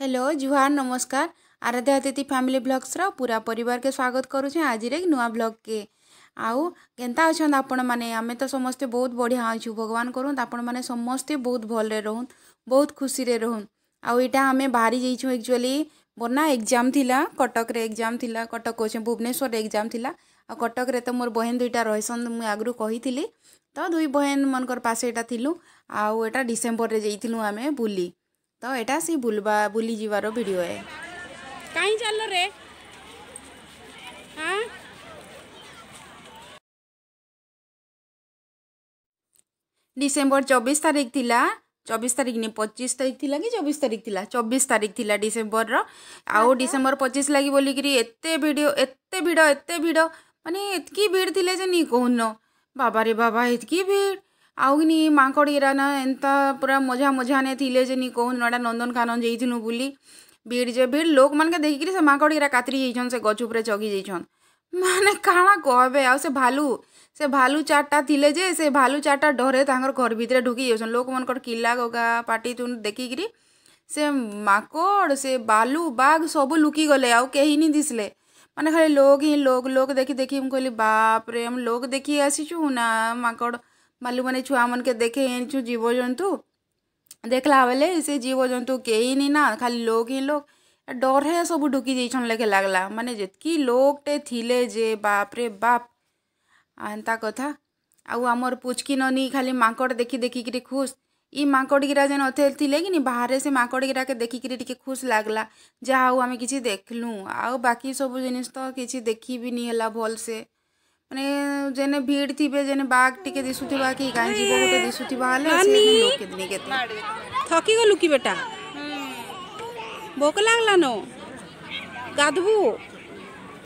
Hello जुहार नमस्कार। आराध्या अतिथि family blogs पूरा परिवार के स्वागत करुचे आज एक नुआ ब्लॉग के। आउ केनता अच्छा आपण मैंने आमे तो समस्ते बहुत बढ़िया अच्छु भगवान करूँ आपण मैंने समस्ते बहुत भलरे रहूँ बहुत खुशी रे रहूँ। आउ इटा आमे बाहरी जाइछुं एक्चुअली मोर ना एग्जाम थिला कटक रे एग्जाम थिला कटक कोचे भुवनेश्वर रे एग्जाम थिला आ कटक रे तो मोर बहन दुईटा रहिसन मु आगरु कहिथिली तो दुई बहन मनकर पासे एटा थिलु आउ एटा डिसेम्बर रे जाइथिलु आमे बुली तो एटा सी बुली जीवार वीडियो है। कहीं चल रे हाँ डिसेम्बर 24 तारीख थिला 24 तारीख नहीं 25 तारीख थिला कि 24 तारीख थिला 24 तारीख थिला डिसेम्बर रो आउ डिसेम्बर 25 लगी बोली करी एते भिड़ माने एतकी भीड़ थिले जे नी कहून बाबा रे बाबा एतकी भीड़ आउ नी मांकड़ीरा ना एंता पूरा मजा मजा ने थिले जे नी कहून नडा नंदनकानन जाइथिलु बुली भीड़ जे भीड़ लोक मान के देखि से मांकड़ीरा कातरी जाइछन से गछ उपरे चगी जाइछन माने काना कहबे आ से भालू चारटा थिले जे से भालू चारटा डरे तांगर घर भितरे ढुकी जाउछन लोक मनकर किला गगा पाटी तुन देखि करी से माकड़ से बालू बाघ सब लुकी गले आउ केही नी दिसले माने खाली लोग ही लोग देखि देखि हम कहली बाप रे हम लोग देखि आसीछु ना माकड़ मालू माने छुआ मन के देखे एछु जीव जंतु देखला बेले से जीव जंतु केही नी ना खाली लोग ही लोग डर है सब ढुकी जाइछन लेके लागला माने जेतकी लोगटे थिले जे बाप रे बाप एंता कथा आउ आमर पुचकी ननी खाली माकड़ देखि देखि करी खुश ई माकड़ गिरा जेन अथे थिले कि नी बाहर से माकड़ गिरा के देखि करी टिके खुश लागला जा हाउ आमे किछि देखलु आउ बाकी सब जिनिस तो किछि देखि भी नी हला भल से माने जेने भीड़ थिबे जेने बाघ टिके दिसुथिबा कि गाय जीव गोटे दिसुथिबा हले से लोक केतनी केतनी थकी गलु कि बेटा भोक लागला नो गाधबू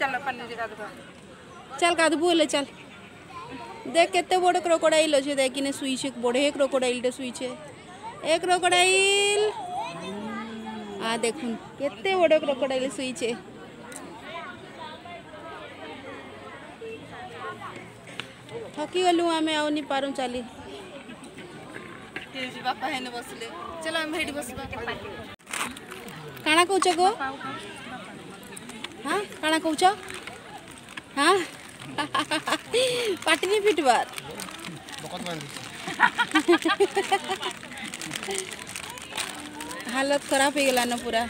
चल पानी गाधबा चल गाधबू ले चल देख केते बड़े क्रोकोडाइल अच्छे देख किने सुईछे बड़े क्रोकोडाइल टे सुईछे एक क्रोकोडाइल आ देखुन केते बड़े क्रोकोडाइल सुईछे थकी गलु आमे आउ नी पारु चली बापा हेने बसले चलो हम हेडी बसबा काना कहूच गो हाँ काना कहूच हाँ पाटी नहीं फिटबार हालत खराब हो गला न पूरा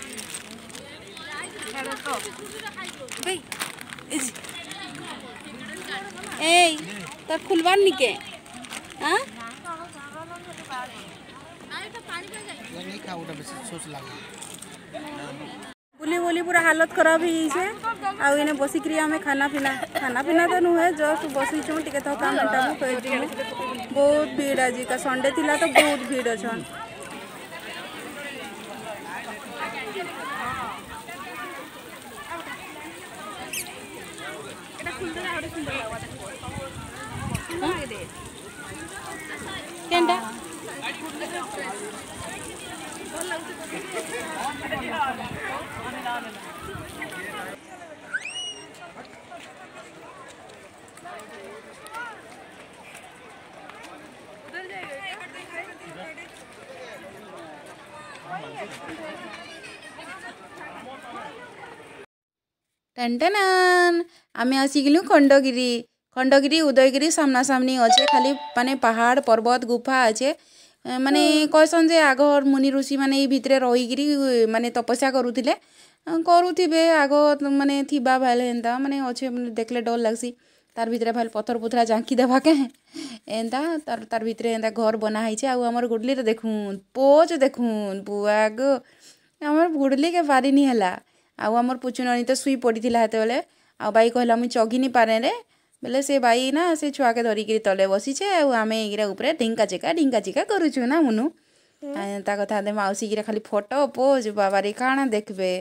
ए तर खुलबार निके हाँ बुली बुली पूरा हालत खराब हो जाइए आउ इने बसिक आमे खाना पीना तो नुहे जस्ट बसीचु टिके तो काम टाइम फेर बहुत भीड़ आज का संडे थिला तो बहुत भीड़ अच्छन केंटा टन आमे आसिगलु खंडगिरी उदयगिरी सामना सामनी अच्छे खाली माने पहाड़ पर्वत गुफा अच्छे माने कहसन जे आगर मुनि ऋषि माने भितरे रहीगिरी माने तपस्या करुथिबे आग माने थिबा भाले एंता माने अच्छे देखले डर लागसी तार भितरे भाल पत्थर पुथरा झांकी देबा के एंता तार भितरे एंता घर बना है आउ हमर गुडली रे देखुन पोच देखुन बुआ गो हमर गुडली के पारी नी हला आउ हमर पुचुननी तो सुई पड़ीथिला हेते बेले आ बाई कहला मु चगी नी पारे रे बेले से बाई ना से छुआ के धरिकी तले बसीछे आउ आमे एगिरा ऊपर ढिंका चिका करूछु ना मुनु ता कथा दे माउसी गिरा खाली फोटो पोज बाबा रे काना देखबे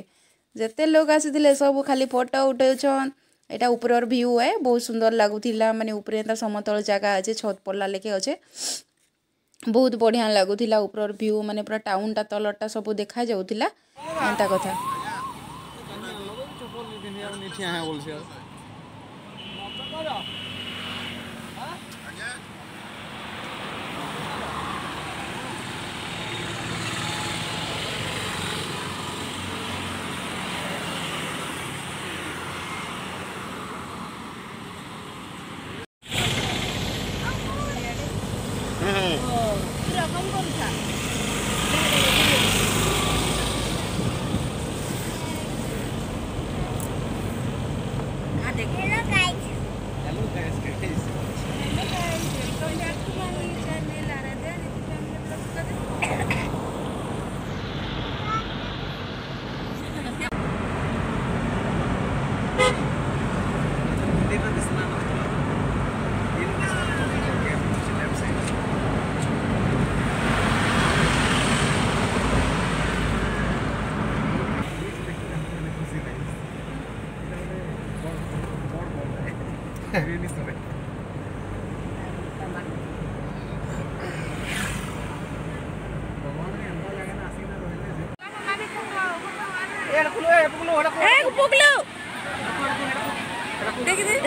जते लोग आसीथिले सब खाली फोटो उठेछन एटा ऊपर व्यू है बहुत सुंदर लागुथिला माने ऊपर एता समतल जगह अच्छे छत पड़ला लेके अच्छे बहुत बढ़िया लागुथिला ऊपर व्यू माने पूरा टाउन टा तलटा सब देखा जाउथिला एंता कथा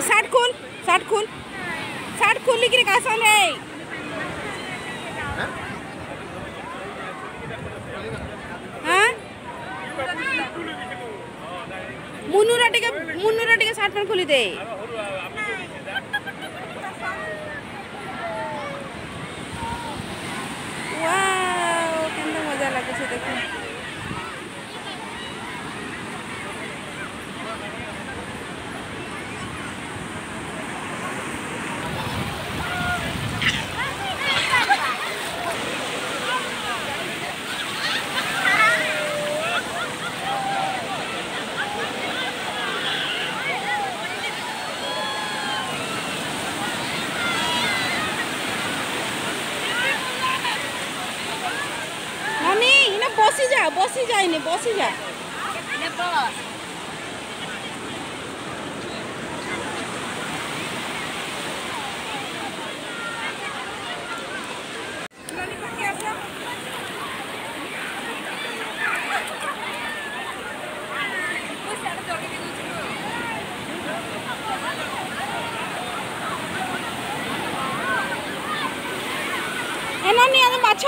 साठ खोल साठ खोल साठ खोली कि कासन है हाँ मुन्नुरा टिके साठ पैंट खोली दे वाओ केंदा मजा लागे छे देखो बसी जा इने बसी जा ए नानी आ माछ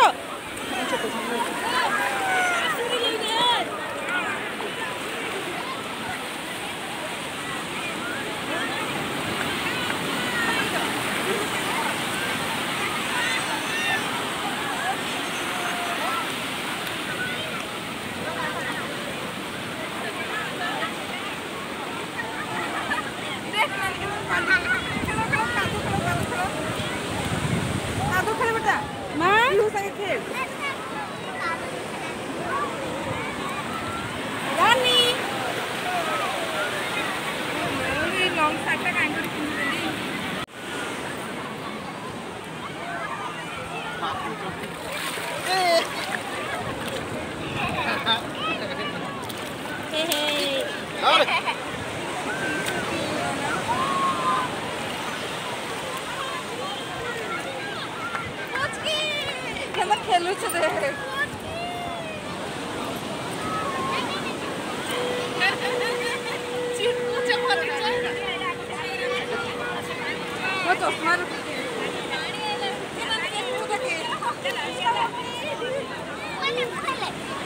खेलू छे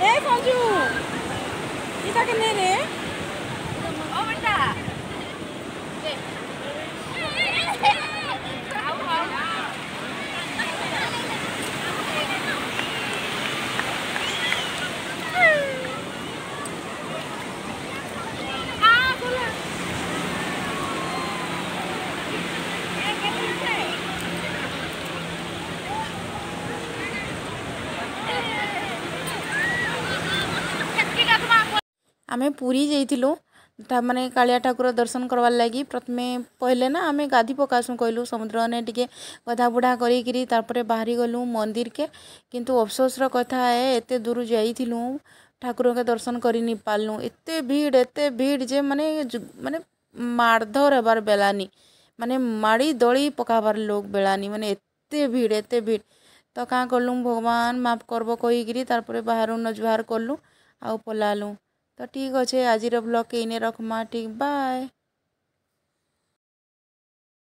ए फंजू इटा के रे ओ बेटा आमे पुरी जाइथिलु माने कालिया ठाकुर दर्शन करवार लगी प्रथमे पहले ना आमे गाधी पकासु कहलु समुद्र ने टिके गधा बुढ़ा करी तारपरे बाहरी गलु मंदिर के किंतु अफसोस रो कथा है एते दूर जाइथिलु ठाकुर के दर्शन करी नि पालनु एते भीड़ जे माने माने मारधर हेबार बेलानी माने माड़ी दली पकाबार लोग बेलानी माने एते भीड़ तो का कलु भगवान माफ करबो कहीकि तारपरे बाहर न जुहार कलु आउ पलालु तो ठीक अच्छे आज ब्लॉग के इने रखमा ठीक बाय।